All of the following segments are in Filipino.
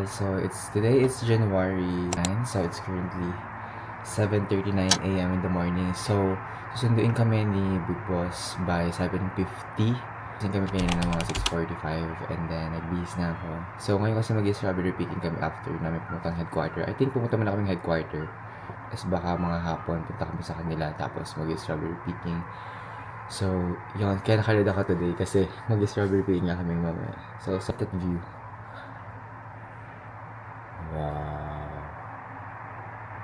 So today it's January 9, so it's currently 7:39 a.m. in the morning. So susunduin kami ni Big Boss by 7:50. Kasi kami kanina ng mga 6:45 and then nagbihis na ako. So ngayon kasi mag-strawberry picking kami after namin pumunta ng headquarter. I think pumunta muna kami ng headquarter. Tapos baka mga hapon punta kami sa kanila tapos mag-strawberry picking. So, yun. Kaya nakalad ako today kasi mag-strawberry picking nga kami mamaya. So, sa that view. Wow.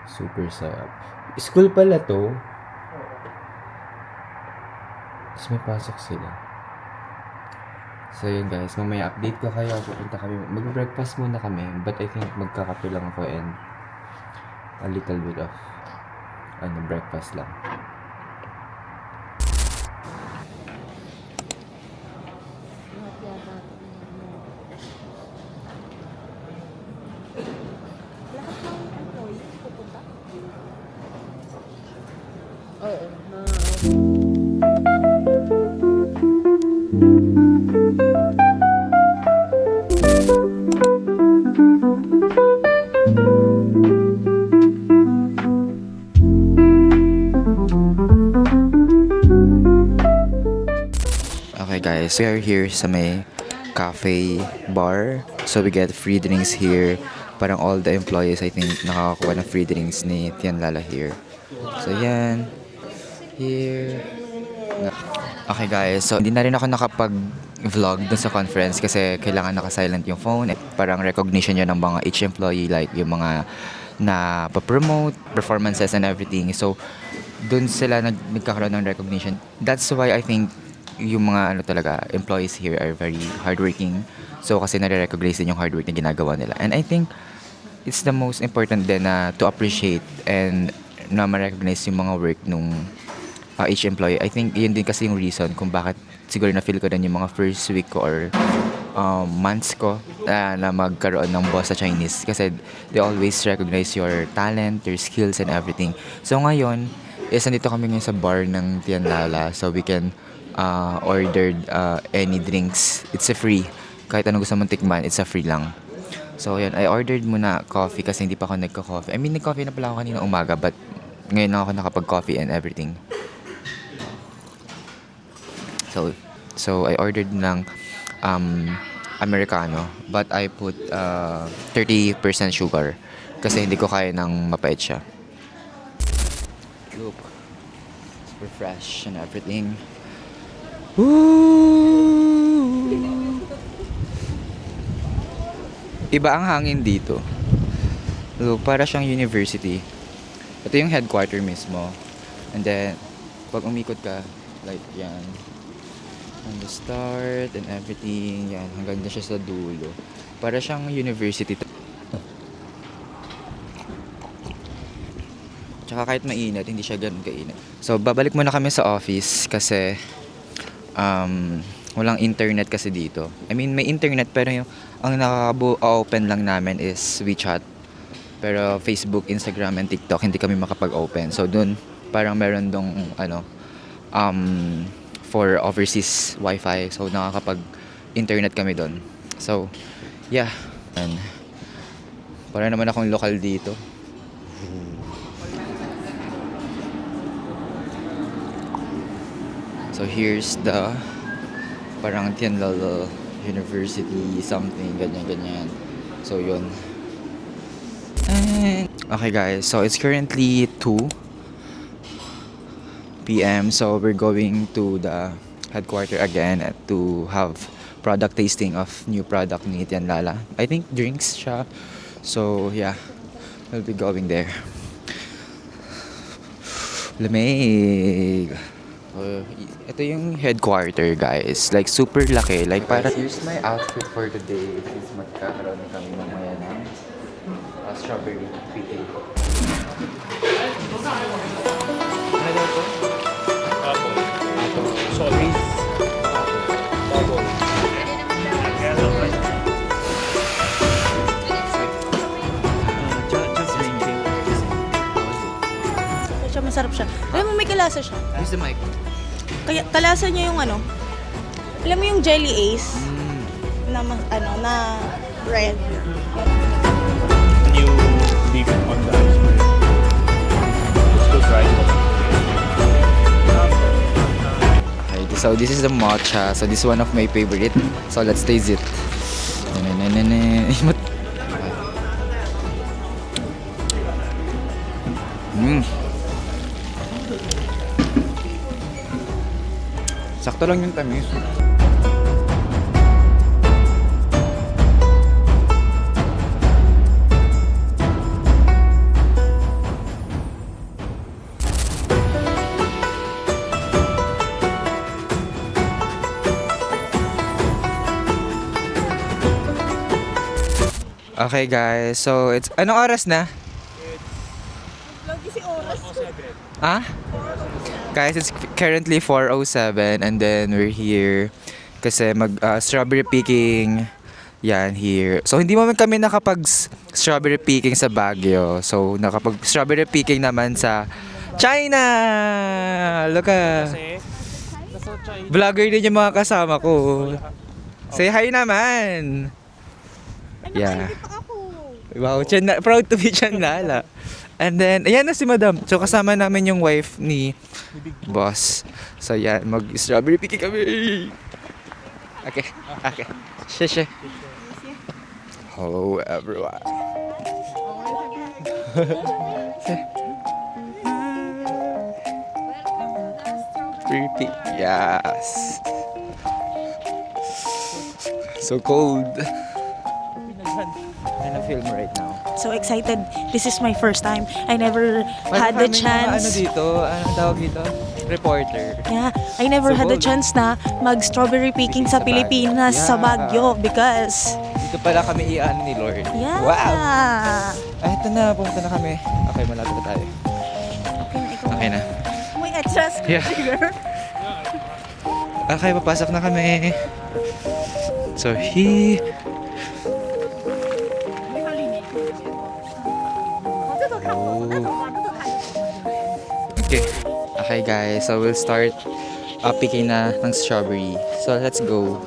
Super sarap. School pala to. Tapos may pasok sila. So, yun guys. Mamaya update ko kayo. Pupunta kami. Mag-breakfast muna kami. But I think magkakape lang ako and a little bit of breakfast lang. Okay guys, we are here sa may cafe bar. So we get free drinks here. Parang all the employees I think nakakakuha ng free drinks ni Tian Lala here. So yan. Here. Okay guys, so hindi na rin ako nakapag-vlog dun sa conference kasi kailangan naka-silent yung phone. Parang recognition yun ng mga each employee, like yung mga na pa-promote, performances and everything. So dun sila nagkakaroon ng recognition. That's why I think yung mga talaga employees here are very hardworking. So kasi nare-recognize din yung hard work na ginagawa nila. And I think it's the most important din na to appreciate and na ma-recognize yung mga work nung each employee. I think yun din kasi yung reason kung bakit siguro na-feel ko din yung mga first week ko or months ko na magkaroon ng boss sa Chinese. Kasi they always recognize your talent, your skills and everything. So ngayon, nandito kami ngayon sa bar ng Tian Lala. So we can ordered any drinks. It's a free. Kahit anong gusto mong tikman, it's a free lang. So, yun. I ordered muna coffee kasi hindi pa ako nagka-coffee. I mean, nag-coffee na pala ako kanina umaga but ngayon lang ako nakapag-coffee and everything. So I ordered ng Americano but I put 30% sugar kasi hindi ko kaya ng mapait siya. Look. Super fresh and everything. Woo! Iba ang hangin dito. Look, para siyang university. Ito yung headquarter mismo. And then, pag umikot ka, like yan. From the start and everything, yan. Hanggang na siya sa dulo. Para siyang university. Tsaka kahit mainit, hindi siya ganun kainit. So, babalik muna kami sa office kasi walang internet kasi dito. I mean, may internet pero yung ang nakaka-open lang namin is WeChat. Pero Facebook, Instagram, and TikTok hindi kami makapag-open. So dun parang meron dong for overseas wifi. So nakakapag-internet kami dun. So yeah. And para naman akong lokal dito. So here's the parang Tian Lala University something ganyan. So yun. And, okay guys, so it's currently 2 p.m. So we're going to the headquarter again to have product tasting of new product ni Tian Lala. I think drinks siya. So yeah, we'll be going there. Lamig. Ito yung headquarter guys. Like super laki. Like para here's my outfit for today. Since magkakaroon kami mamaya ng strawberry picking. Ano daw po? Apple. Sorry. Apple. Just drinking. Masarap siya. Alam mo, may kalasa siya. Here's the mic. Kaya kalasa niya yung ano. Alam mo yung Jelly Ace na red. So this is the matcha. So this is one of my favorite. So let's taste it. Sakto lang yung tamis. Okay guys, so it's anong oras na? Lagi si oras. Ah? Guys, it's currently 4:07 and then we're here kasi mag strawberry picking yan here. So hindi naman kami nakapag strawberry picking sa Baguio. So nakapag strawberry picking naman sa China. Look Kasi, nasa China. Vlogger din yung mga kasama ko. Say hi naman. Yeah. Wow, proud to be Chan Lala. And then, ayan na si Madam. So, kasama namin yung wife ni boss. So, yan. Mag-strawberry picking kami. Okay. Okay. Sheshe. Hello, everyone. Pretty. Yes. So cold. I'm film right now. So excited. This is my first time. I never had the chance. Ano dito? Anong tawag dito? Reporter. Yeah, I never So had the cold. chance na mag-strawberry picking sa Sa Baguio. Pilipinas, sa Yeah. Baguio, because... Dito pala kami iaan ni Lord. Yeah. Wow! Ah, ito na. Pumunta na kami. Okay, malapit na tayo. Okay na, ikaw. Okay na. May extras. Yeah. Okay, papasok na kami. So, Okay. Okay guys, so we'll start picking na ng strawberry. So let's go.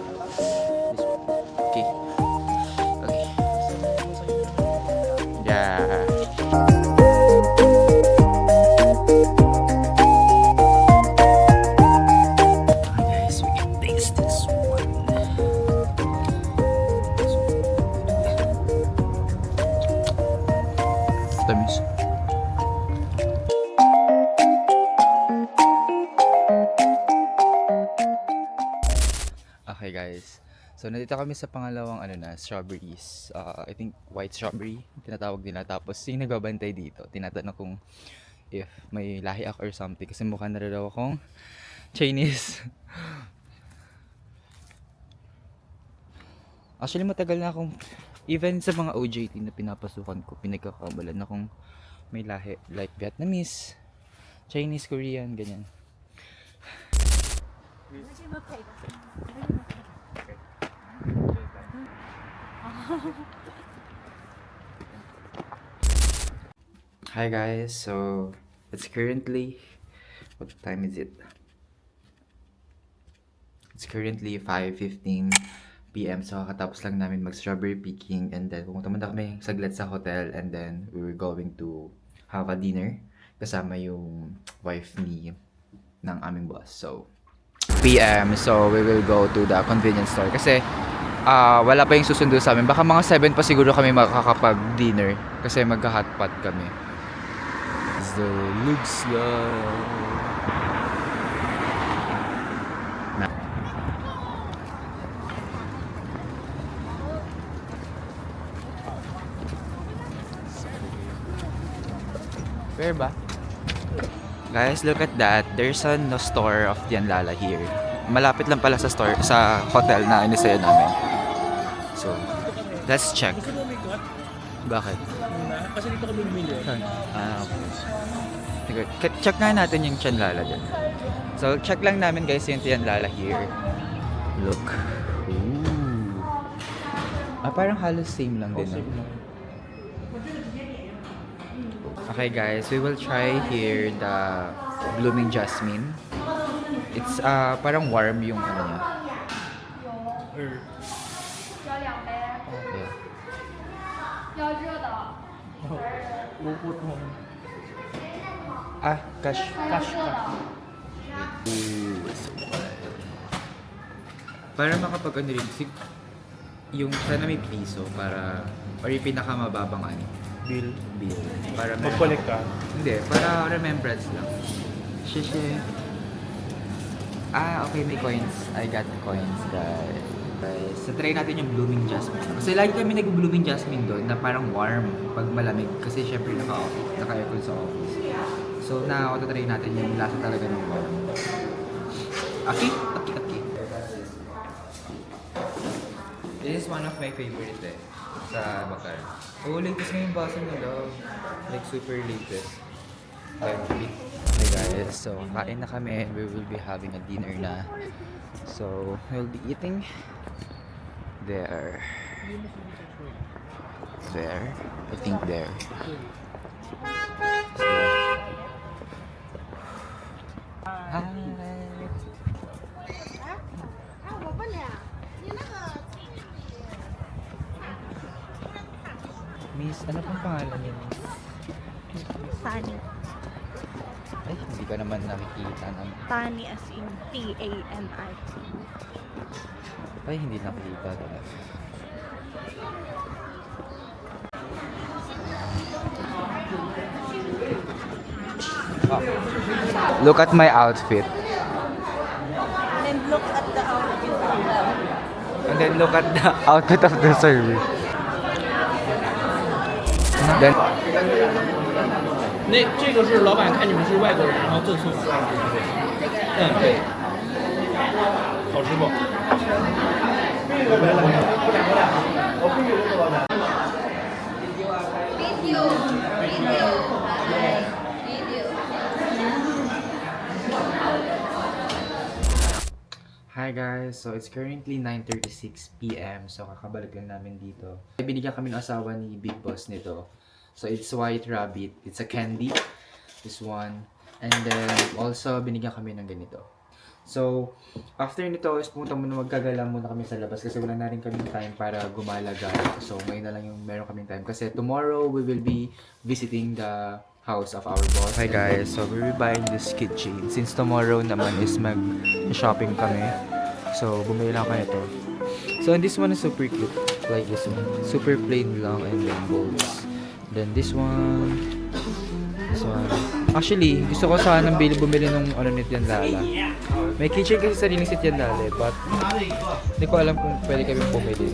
Okay. Okay. Yeah. Guys, we can taste this one. Tamis. Okay guys, so nandito kami sa pangalawang strawberries. I think white strawberry, tinatawag nila. Tapos yung nagbabantay dito, tinatanong kung if may lahi ako or something. Kasi mukha na daw akong Chinese. Actually matagal na akong, even sa mga OJT na pinapasukan ko, pinagkakamalan na kung may lahi. Like Vietnamese, Chinese, Korean, ganyan. Hi guys, so it's currently, what time is it? It's currently 5:15 PM. So kakatapos lang namin mag strawberry picking and then pumunta muna kami saglit sa hotel and then we were going to have a dinner kasama yung wife ng aming boss. So PM, so we will go to the convenience store kasi wala pa yung susundo sa amin. Baka mga 7 pa siguro kami makakapag-dinner kasi magka-hotpot kami. So, looks Where ba? Guys, look at that. There's a no store of Tian Lala here. Malapit lang pala sa store, sa hotel na inisayo namin. So, let's check. Gusto mo may cut? Bakit? Kasi dito kami bumili. Okay. Sige, check nga natin yung Tian Lala dyan. So, check lang namin guys yung Tian Lala here. Look. Ooh. Parang halos same lang din. No? Okay guys, we will try here the blooming jasmine. It's parang warm yung ano niya. Or, Yeah. 要热的， bukot mo. Cash. 它要热的。 Ooh, it's so good. Para makapag ano rin, yung sana may piso para, or yung pinakamababang ano, Bill. bill. Para Mag-collect ka. Hindi, para remembrance lang. Sheshe. Okay, may coins. I got coins, guys. So, try natin yung blooming jasmine. Kasi lagi kami nag-blooming jasmine doon na parang warm pag malamig. Kasi syempre naka-aircon sa office. So, try natin yung lasa talaga ng warm. Aki. This is one of my favorite sa Bakar. Oh, latest nga yung baso nila. Like, super latest. Like, hey guys, so kain na kami and we will be having a dinner na. So, we'll be eating there. I think there. So, hi. Miss, ano pong pangalan niyo, Miss? Tani. Ay, hindi ka naman nakikita ng... Tani as in T-A-N-I. Ay, hindi nakikita talaga. Look at my outfit. And look at the outfit of them. And then look at the outfit of the server. Then, 这个是老板看你们是外国人，然后赠送。对。好吃不？ hi guys, so it's currently 9:36 PM. So kakabalik lang namin dito. Binigyan kami ng asawa ni Big Boss nito. So it's White Rabbit. It's a candy. This one. And then also binigyan kami ng ganito. So after nito is pumunta muna magkagala muna kami sa labas kasi wala na rin kaming time para gumala-gala. So ngayon na lang yung meron kaming time kasi tomorrow we will be visiting the house of our boss. Hi guys, so we'll be buying this kitchen. Since tomorrow naman is mag-shopping kami. So bumili lang kami ito. So and this one is super cute. Like this one. Super plain lang and then bolts. Then this one. This one. Actually, gusto ko sana bumili nung ano ni Tian Lala. May kitchen kasi sarili si Tian Lala but hindi ko alam kung pwede kami bumili.